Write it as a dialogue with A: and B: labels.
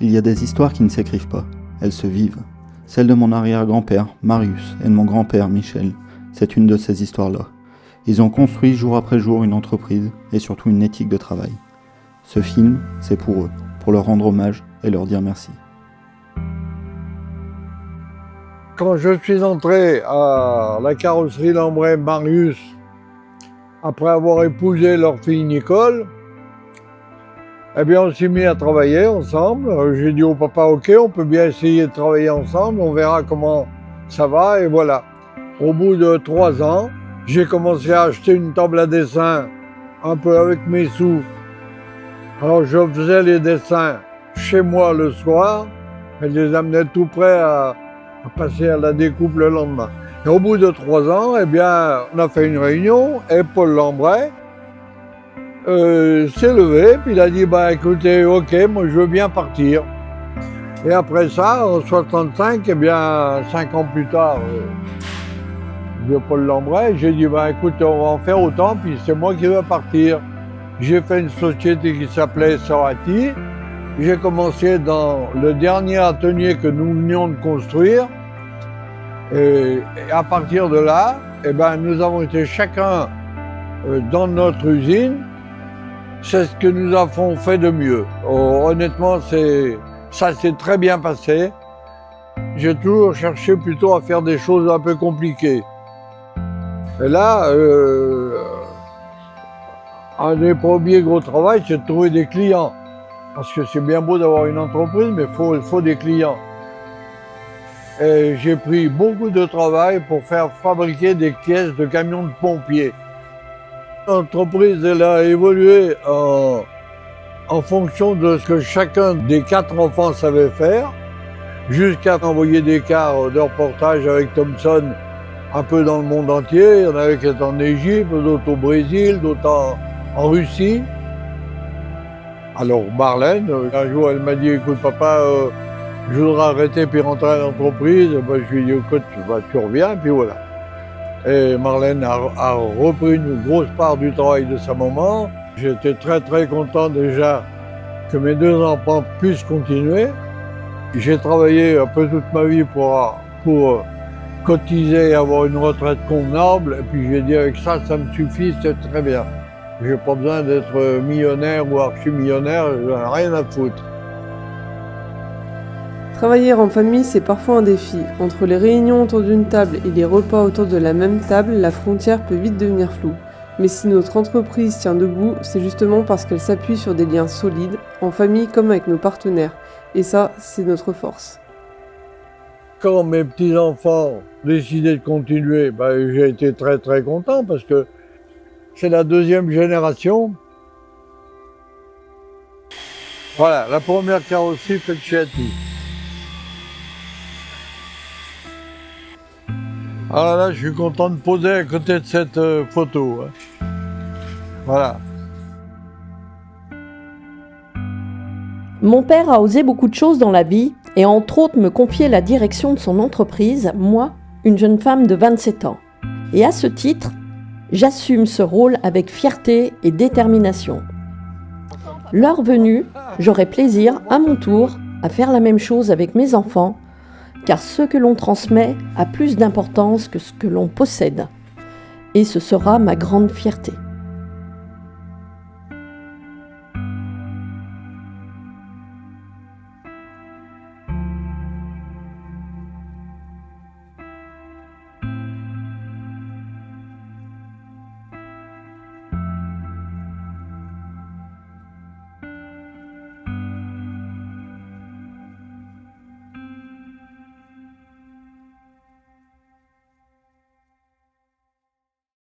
A: Il y a des histoires qui ne s'écrivent pas, elles se vivent. Celle de mon arrière-grand-père, Marius, et de mon grand-père, Michel, c'est une de ces histoires-là. Ils ont construit jour après jour une entreprise et surtout une éthique de travail. Ce film, c'est pour eux, pour leur rendre hommage et leur dire merci.
B: Quand je suis entré à la carrosserie Lambret Marius, après avoir épousé leur fille Nicole, eh bien on s'est mis à travailler ensemble. J'ai dit au papa, ok, on peut bien essayer de travailler ensemble, on verra comment ça va, et voilà. Au bout de 3 ans, j'ai commencé à acheter une table à dessin, un peu avec mes sous. Alors je faisais les dessins chez moi le soir, et je les amenais tout prêts à passer à la découpe le lendemain. Et au bout de 3 ans, eh bien, on a fait une réunion, et Paul Lambret s'est levé, puis il a dit, bah écoutez, ok, moi je veux bien partir. Et après ça, en 65, eh bien, 5 ans plus tard, de Paul Lambret, j'ai dit, bah écoute, on va en faire autant, puis c'est moi qui veux partir. J'ai fait une société qui s'appelait Sorati. J'ai commencé dans le dernier atelier que nous venions de construire. Et à partir de là, eh ben, nous avons été chacun dans notre usine. C'est ce que nous avons fait de mieux. Honnêtement, ça s'est très bien passé. J'ai toujours cherché plutôt à faire des choses un peu compliquées. Et là, un des premiers gros travaux, c'est de trouver des clients. Parce que c'est bien beau d'avoir une entreprise, mais il faut des clients. Et j'ai pris beaucoup de travail pour faire fabriquer des caisses de camions de pompiers. L'entreprise, elle a évolué en fonction de ce que chacun des 4 enfants savait faire, jusqu'à envoyer des cars de reportage avec Thomson un peu dans le monde entier. Il y en avait qui étaient en Égypte, d'autres au Brésil, d'autres en Russie. Alors Marlène, un jour, elle m'a dit, écoute papa, je voudrais arrêter puis rentrer à l'entreprise. Ben, je lui ai dit, écoute, tu reviens, puis voilà. Et Marlène a repris une grosse part du travail de sa maman. J'étais très très content déjà que mes 2 enfants puissent continuer. J'ai travaillé un peu toute ma vie pour cotiser et avoir une retraite convenable. Et puis j'ai dit, avec ça, ça me suffit, c'est très bien. J'ai pas besoin d'être millionnaire ou archi-millionnaire, j'en ai rien à foutre.
C: Travailler en famille, c'est parfois un défi. Entre les réunions autour d'une table et les repas autour de la même table, la frontière peut vite devenir floue. Mais si notre entreprise tient debout, c'est justement parce qu'elle s'appuie sur des liens solides, en famille comme avec nos partenaires. Et ça, c'est notre force.
B: Quand mes petits-enfants décidaient de continuer, ben, j'ai été très très content parce que c'est la 2e génération. Voilà, la première carrosserie faite chez Ati. Alors là, je suis content de poser à côté de cette photo. Voilà.
D: Mon père a osé beaucoup de choses dans la vie et entre autres me confier la direction de son entreprise, moi, une jeune femme de 27 ans. Et à ce titre, j'assume ce rôle avec fierté et détermination. L'heure venue, j'aurai plaisir, à mon tour, à faire la même chose avec mes enfants, car ce que l'on transmet a plus d'importance que ce que l'on possède. Et ce sera ma grande fierté.